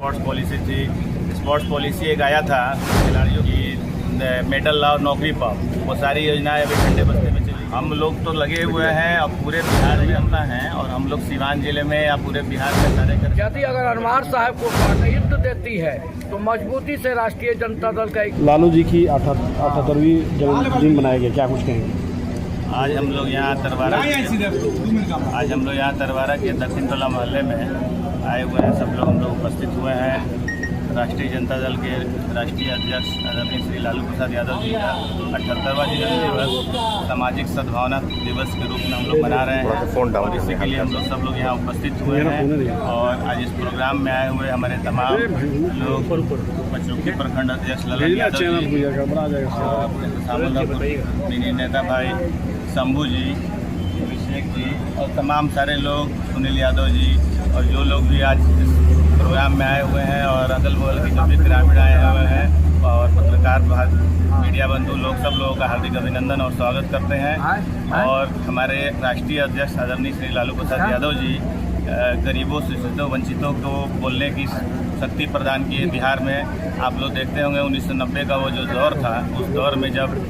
Sports policy थी। Sports policy एक आया था खिलाड़ियों की मेडल ला और नौकरी पाओ, वो सारी योजनाएं अभी ठंडे बस्ते में चली। हम लोग तो लगे हुए हैं और पूरे बिहार में अपना हैं, और हम लोग सीवान जिले में या पूरे बिहार में सारे यदि अगर अनवार साहब को प्रातिनिध्य देती है तो मजबूती से राष्ट्रीय जनता दल का लालू जी की 78वीं जन्मदिन मनाया गया, क्या कुछ कहेंगे? आज हम लोग यहाँ तरवारा के दक्षिण टोला मोहल्ले में आए हुए हैं। सब लोग हम लोग उपस्थित हुए हैं। राष्ट्रीय जनता दल के राष्ट्रीय अध्यक्ष आदरणीय श्री लालू प्रसाद यादव जी का 78वां जन्म दिवस सामाजिक सद्भावना दिवस के रूप में हम लोग मना रहे हैं, और इसी के लिए हम लोग सब लोग यहाँ उपस्थित हुए हैं। और आज इस प्रोग्राम में आए हुए हमारे तमाम लोग पचरुखी प्रखंड अध्यक्ष ललन यादव जी, मिनी नेता भाई शंभू जी, अभिषेक जी और तमाम सारे लोग, सुनील यादव जी, और जो लोग भी आज इस प्रोग्राम में आए हुए हैं, और अगल बगल के जो भी ग्रामीण आए हुए हैं और पत्रकार मीडिया बंधु लोग, सब लोगों का हार्दिक अभिनंदन और स्वागत करते हैं। और हमारे राष्ट्रीय अध्यक्ष आदरणीय श्री लालू प्रसाद यादव जी गरीबों, शोषितों, वंचितों को बोलने की शक्ति प्रदान किए बिहार में। आप लोग देखते होंगे 1990 का वो जो दौर था, उस दौर में जब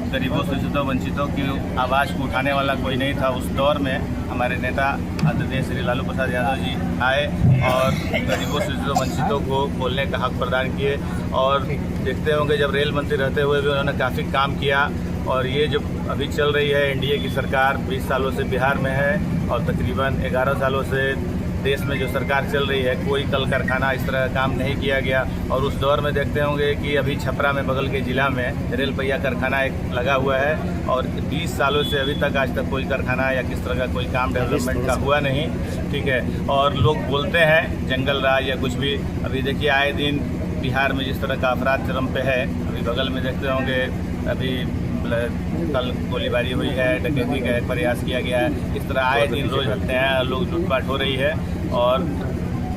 गरीबों, शोषितों, वंचितों की आवाज़ को उठाने वाला कोई नहीं था, उस दौर में हमारे नेता आदरणीय श्री लालू प्रसाद यादव जी आए और गरीबों, शोषितों, वंचितों को बोलने का हक प्रदान किए। और देखते होंगे जब रेल मंत्री रहते हुए भी उन्होंने काफ़ी काम किया। और ये जो अभी चल रही है एनडीए की सरकार, 20 सालों से बिहार में है, और तकरीबन 11 सालों से देश में जो सरकार चल रही है, कोई कल कारखाना इस तरह का काम नहीं किया गया। और उस दौर में देखते होंगे कि अभी छपरा में, बगल के ज़िला में रेल पहिया कारखाना एक लगा हुआ है, और 20 सालों से अभी तक आज तक कोई कारखाना या किस तरह का कोई काम डेवलपमेंट का हुआ नहीं। ठीक है, और लोग बोलते हैं जंगल राज या कुछ भी। अभी देखिए आए दिन बिहार में जिस तरह का अपराध चरम पे है, अभी बगल में देखते होंगे अभी कल गोलीबारी हुई है, डकैती का प्रयास किया गया है। इस तरह आए दिन रोज हत्याएं हैं, लोग लूटपाट हो रही है, और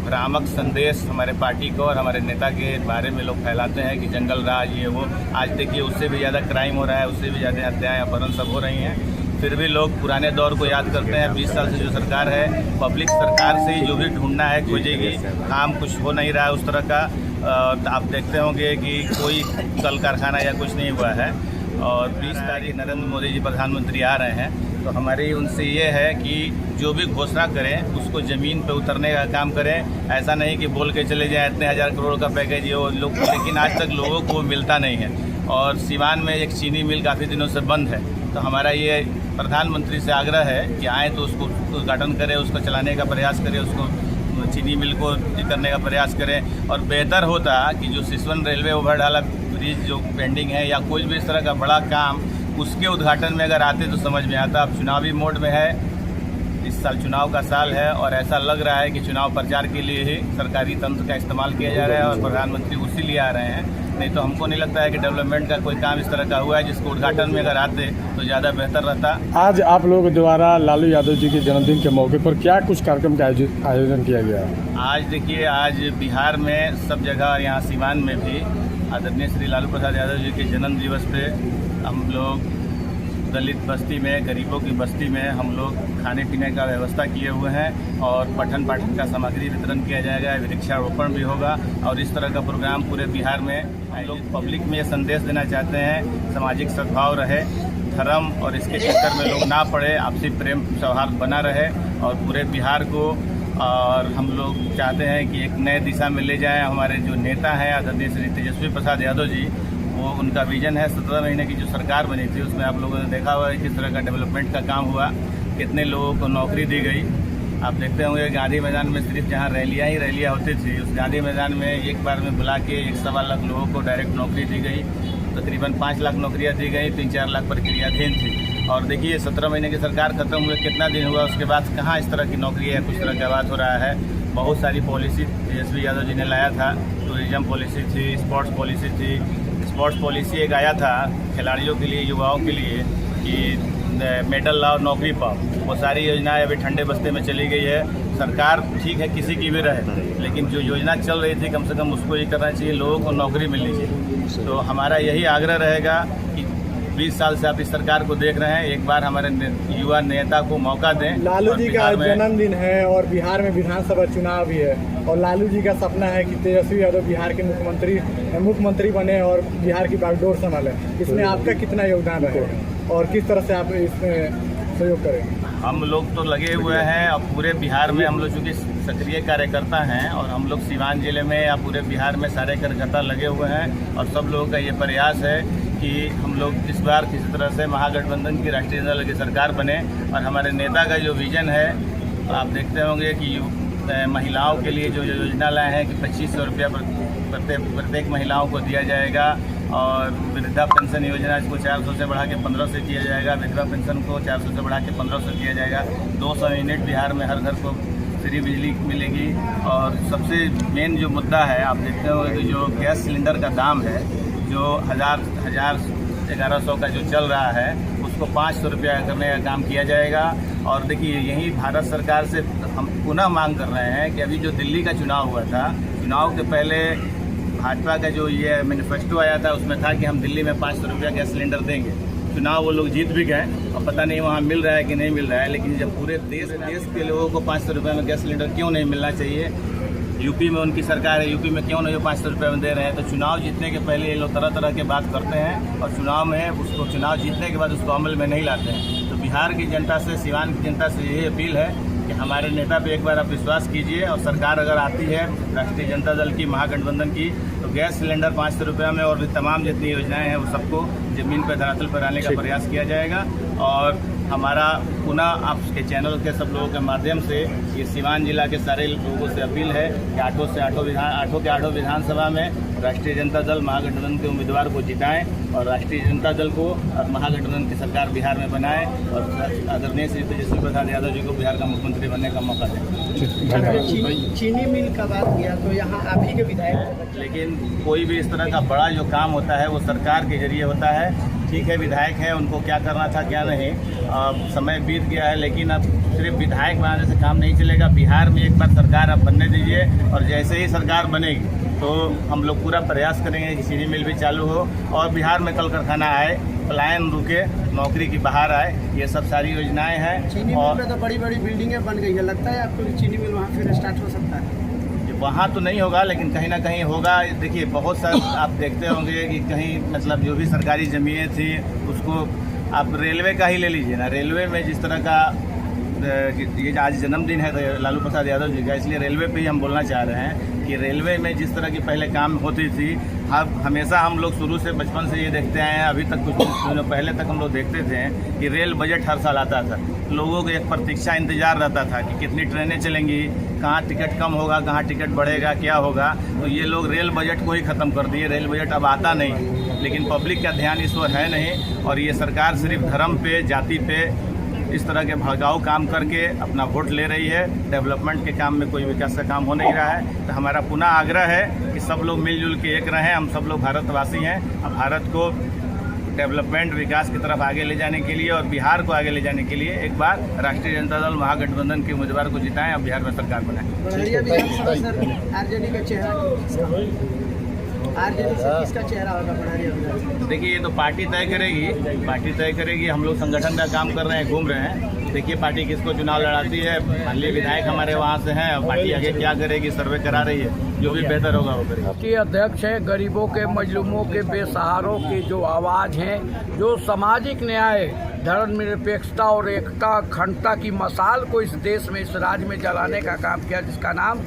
भ्रामक संदेश हमारे पार्टी को और हमारे नेता के बारे में लोग फैलाते हैं कि जंगल राज ये वो। आज देखिए उससे भी ज़्यादा क्राइम हो रहा है, उससे भी ज़्यादा हत्याएं, अपहरण सब हो रही हैं। फिर भी लोग पुराने दौर को याद करते हैं। 20 साल से जो सरकार है, पब्लिक सरकार से ही जो भी ढूंढना है खोजेगी, काम कुछ हो नहीं रहा है उस तरह का। आप देखते होंगे कि कोई कल कारखाना या कुछ नहीं हुआ है। और 20 तारीख नरेंद्र मोदी जी प्रधानमंत्री आ रहे हैं, तो हमारी उनसे ये है कि जो भी घोषणा करें उसको ज़मीन पे उतरने का काम करें। ऐसा नहीं कि बोल के चले जाएं इतने हज़ार करोड़ का पैकेज ये वो लोग, लेकिन आज तक लोगों को मिलता नहीं है। और सीवान में एक चीनी मिल काफ़ी दिनों से बंद है, तो हमारा ये प्रधानमंत्री से आग्रह है कि आएँ तो उसको उद्घाटन करें, उसको चलाने का प्रयास करें, उसको चीनी मिल को करने का प्रयास करें। और बेहतर होता कि जो सिसवन रेलवे ओवरढाला ब्रिज जो पेंडिंग है, या कोई भी इस तरह का बड़ा काम, उसके उद्घाटन में अगर आते तो समझ में आता। अब चुनावी मोड में है, इस साल चुनाव का साल है, और ऐसा लग रहा है कि चुनाव प्रचार के लिए ही सरकारी तंत्र का इस्तेमाल किया जा रहा है, और प्रधानमंत्री उसी लिए आ रहे हैं। नहीं तो हमको नहीं लगता है कि डेवलपमेंट का कोई काम इस तरह का हुआ है जिसको उद्घाटन में अगर आते तो ज़्यादा बेहतर रहता। आज आप लोगों द्वारा लालू यादव जी के जन्मदिन के मौके पर क्या कुछ कार्यक्रम का आयोजन किया गया? आज देखिए, आज बिहार में सब जगह, यहाँ सीवान में भी आदरणीय श्री लालू प्रसाद यादव जी के जन्म दिवस पे हम लोग दलित बस्ती में, गरीबों की बस्ती में हम लोग खाने पीने का व्यवस्था किए हुए हैं, और पठन पाठन का सामग्री वितरण किया जाएगा, वृक्षारोपण भी होगा। और इस तरह का प्रोग्राम पूरे बिहार में हम लोग पब्लिक में ये संदेश देना चाहते हैं, सामाजिक सद्भाव रहे, धर्म और इसके चक्कर में लोग ना पड़े, आपसी प्रेम सौहार्द बना रहे, और पूरे बिहार को। और हम लोग चाहते हैं कि एक नए दिशा में ले जाएं। हमारे जो नेता हैं आदरणीय श्री तेजस्वी प्रसाद यादव जी, वो उनका विजन है। 17 महीने की जो सरकार बनी थी उसमें आप लोगों ने देखा हुआ है किस तरह का डेवलपमेंट का काम हुआ, कितने लोगों को नौकरी दी गई। आप देखते होंगे गांधी मैदान में सिर्फ जहां रैलियां ही रैलियां होती थी, उस गांधी मैदान में एक बार में बुला के 1.25 लाख लोगों को डायरेक्ट नौकरी दी गई। तकरीबन 5 लाख नौकरियां दी गई, 3-4 लाख प्रक्रियाधीन थी। और देखिए 17 महीने की सरकार खत्म हुए कितना दिन हुआ, उसके बाद कहाँ इस तरह की नौकरी है, कुछ तरह का बात हो रहा है। बहुत सारी पॉलिसी तेजस्वी यादव जी ने लाया था, टूरिज्म पॉलिसी थी, स्पोर्ट्स पॉलिसी थी। स्पोर्ट्स पॉलिसी एक आया था खिलाड़ियों के लिए, युवाओं के लिए, कि मेडल ला और नौकरी पाओ, वो सारी योजनाएं अभी ठंडे बस्ते में चली गई है। सरकार ठीक है किसी की भी रहे, लेकिन जो योजना चल रही थी कम से कम उसको ये करना चाहिए, लोगों को नौकरी मिलनी चाहिए। तो हमारा यही आग्रह रहेगा कि 20 साल से आप इस सरकार को देख रहे हैं, एक बार हमारे युवा नेता को मौका दें। लालू और जी का बिहार में जन्मदिन है और बिहार में विधानसभा चुनाव भी है और लालू जी का सपना है कि तेजस्वी यादव बिहार के मुख्यमंत्री बने और बिहार की बागडोर संभाले। इसमें आपका कितना योगदान रहेगा और किस तरह से आप इसमें सहयोग करेंगे? हम लोग तो लगे हुए हैं और पूरे बिहार में हम लोग चूँकि सक्रिय कार्यकर्ता हैं और हम लोग सिवान जिले में या पूरे बिहार में सारे कार्यकर्ता लगे हुए हैं और सब लोगों का ये प्रयास है कि हम लोग इस बार किसी तरह से महागठबंधन की राष्ट्रीय जनता दल की सरकार बने। और हमारे नेता का जो विजन है, आप देखते होंगे कि महिलाओं के लिए जो योजना लाए हैं कि 2500 रुपया प्रत्येक महिलाओं को दिया जाएगा और वृद्धा पेंशन योजना इसको 400 से बढ़ा के 1500 किया जाएगा, विधवा पेंशन को 400 से बढ़ा के 1500 किया जाएगा, 200 यूनिट बिहार में हर घर को फ्री बिजली मिलेगी। और सबसे मेन जो मुद्दा है, आप देखते होंगे कि जो गैस सिलेंडर का दाम है जो 1100 का जो चल रहा है उसको 500 रुपया करने का काम किया जाएगा। और देखिए यही भारत सरकार से हम पुनः मांग कर रहे हैं कि अभी जो दिल्ली का चुनाव हुआ था, चुनाव के पहले भाजपा का जो ये मैनिफेस्टो आया था उसमें था कि हम दिल्ली में 500 रुपया गैस सिलेंडर देंगे। चुनाव वो लोग जीत भी गए और पता नहीं वहाँ मिल रहा है कि नहीं मिल रहा है, लेकिन जब पूरे देश के लोगों को 500 रुपये में गैस सिलेंडर क्यों नहीं मिलना चाहिए? यूपी में उनकी सरकार है, यूपी में क्यों नहीं 500 रुपये में दे रहे हैं? तो चुनाव जीतने के पहले ये लोग तरह तरह के बात करते हैं और चुनाव जीतने के बाद उसको अमल में नहीं लाते हैं। तो बिहार की जनता से, सिवान की जनता से यही अपील है कि हमारे नेता पे एक बार आप विश्वास कीजिए और सरकार अगर आती है राष्ट्रीय जनता दल की, महागठबंधन की, तो गैस सिलेंडर 500 रुपये में और भी तमाम जितनी योजनाएं हैं वो सबको ज़मीन पर धरातल पर लाने का प्रयास किया जाएगा। और हमारा पुनः आपके चैनल के सब लोगों के माध्यम से ये सिवान जिला के सारे लोगों से अपील है कि आठों के आठों विधानसभा में राष्ट्रीय जनता दल महागठबंधन के उम्मीदवार को जिताएं और राष्ट्रीय जनता दल को और महागठबंधन की सरकार बिहार में बनाएं और आदरणीय श्री तेजस्वी प्रसाद यादव जी को बिहार का मुख्यमंत्री बनने का मौका दें। चीनी मिल का बात किया तो यहाँ आप ही के विधायक, लेकिन कोई भी इस तरह का बड़ा जो काम होता है वो सरकार के जरिए होता है। ठीक है, विधायक है, उनको क्या करना था क्या नहीं, समय बीत गया है, लेकिन अब सिर्फ विधायक बनाने से काम नहीं चलेगा। बिहार में एक बार सरकार आप बनने दीजिए और जैसे ही सरकार बनेगी तो हम लोग पूरा प्रयास करेंगे कि चीनी मिल भी चालू हो और बिहार में कल कारखाना आए, पलायन रुके, नौकरी की बाहर आए। ये सब सारी योजनाएं हैं। चीनी मिल में तो बड़ी बड़ी बिल्डिंगें बन गई है, लगता है आपको चीनी मिल वहाँ फिर स्टार्ट हो सकता है? वहाँ तो नहीं होगा लेकिन कहीं ना कहीं होगा। देखिए बहुत सारे आप देखते होंगे कि कहीं मतलब जो भी सरकारी ज़मीनें थी उसको आप रेलवे का ही ले लीजिए ना, रेलवे में जिस तरह का ये आज जन्मदिन है लालू प्रसाद यादव जी का, इसलिए रेलवे पे ही हम बोलना चाह रहे हैं कि रेलवे में जिस तरह की पहले काम होती थी, हमेशा हम लोग शुरू से बचपन से ये देखते आए हैं, अभी तक कुछ दिनों पहले तक हम लोग देखते थे कि रेल बजट हर साल आता था। लोगों को एक प्रतीक्षा इंतजार रहता था कि कितनी ट्रेनें चलेंगी, कहाँ टिकट कम होगा, कहाँ टिकट बढ़ेगा, क्या होगा। तो ये लोग रेल बजट को ही ख़त्म कर दिए, रेल बजट अब आता नहीं, लेकिन पब्लिक का ध्यान इस ओर है नहीं। और ये सरकार सिर्फ धर्म पे, जाति पे इस तरह के भड़काऊ काम करके अपना वोट ले रही है। डेवलपमेंट के काम में कोई विकास का काम हो नहीं रहा है। तो हमारा पुनः आग्रह है कि सब लोग मिलजुल के एक रहें। हम सब लोग भारतवासी हैं। अब भारत को डेवलपमेंट, विकास की तरफ आगे ले जाने के लिए और बिहार को आगे ले जाने के लिए एक बार राष्ट्रीय जनता दल महागठबंधन के उम्मीदवार को जिताएं और बिहार में सरकार बनाएं। आरजेडी का चेहरा, आरजेडी से किसका चेहरा होगा बढ़ारिया विधानसभा? देखिए ये तो पार्टी तय करेगी। हम लोग संगठन का काम कर रहे हैं, घूम रहे हैं। देखिए पार्टी किसको चुनाव लड़ाती है। मान लीजिए विधायक हमारे वहाँ से हैं, पार्टी आगे क्या करेगी, सर्वे करा रही है, जो भी बेहतर होगा वो करेगी। के अध्यक्ष हैं, गरीबों के, मजलूमों के, बेसहारों की जो आवाज़ है, जो सामाजिक न्याय, धर्मनिरपेक्षता और एकता, अखंडता की मशाल को इस देश में, इस राज्य में जलाने का काम किया, जिसका नाम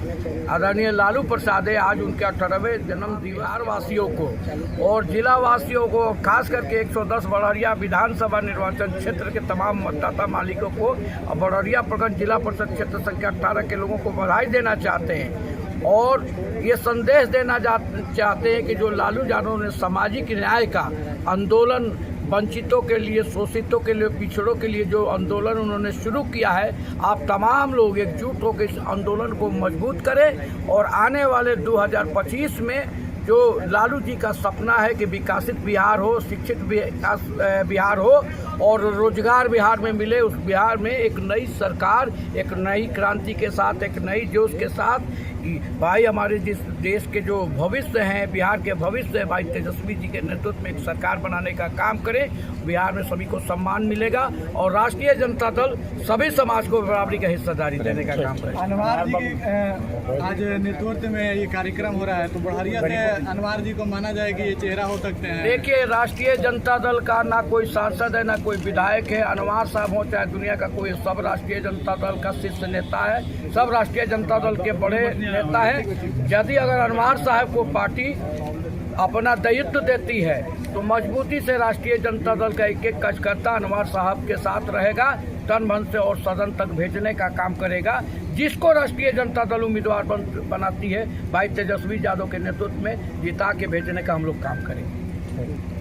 आदरणीय लालू प्रसाद है। आज उनके 18वें जन्मदिन वासियों को और जिला वासियों को, खास करके 110 बड़हरिया विधानसभा निर्वाचन क्षेत्र के तमाम मतदाता मालिकों को और बड़हरिया प्रखंड जिला परिषद क्षेत्र संख्या 18 के लोगों को बधाई देना चाहते हैं और ये संदेश देना चाहते हैं कि जो लालू यादव ने सामाजिक न्याय का आंदोलन, वंचितों के लिए, शोषितों के लिए, पिछड़ों के लिए जो आंदोलन उन्होंने शुरू किया है, आप तमाम लोग एकजुट होकर इस आंदोलन को मजबूत करें और आने वाले 2025 में जो लालू जी का सपना है कि विकसित बिहार हो, शिक्षित बिहार हो और रोजगार बिहार में मिले, उस बिहार में एक नई सरकार, एक नई क्रांति के साथ, एक नई जोश के साथ भाई हमारे जिस देश के जो भविष्य हैं, बिहार के भविष्य है, भाई तेजस्वी जी के नेतृत्व में एक सरकार बनाने का काम करें। बिहार में सभी को सम्मान मिलेगा और राष्ट्रीय जनता दल सभी समाज को बराबरी का हिस्सेदारी देने का काम करेगा। अनवर जी के आज नेतृत्व में ये कार्यक्रम हो रहा है, तो बढ़िया से अनवर जी को माना जाए कि ये चेहरा हो सकते हैं। देखिए, राष्ट्रीय जनता दल का ना कोई सांसद है, ना कोई विधायक है। अनवर साहब हो चाहे दुनिया का कोई, सब राष्ट्रीय जनता दल का शीर्ष नेता है, सब राष्ट्रीय जनता दल के बड़े नेता है। यदि अगर अनवर साहब को पार्टी अपना दायित्व देती है तो मजबूती से राष्ट्रीय जनता दल का एक एक कार्यकर्ता अनवर साहब के साथ रहेगा, तन मन से और सदन तक भेजने का काम करेगा। जिसको राष्ट्रीय जनता दल उम्मीदवार बनाती है, भाई तेजस्वी यादव के नेतृत्व में जिता के भेजने का हम लोग काम करेंगे।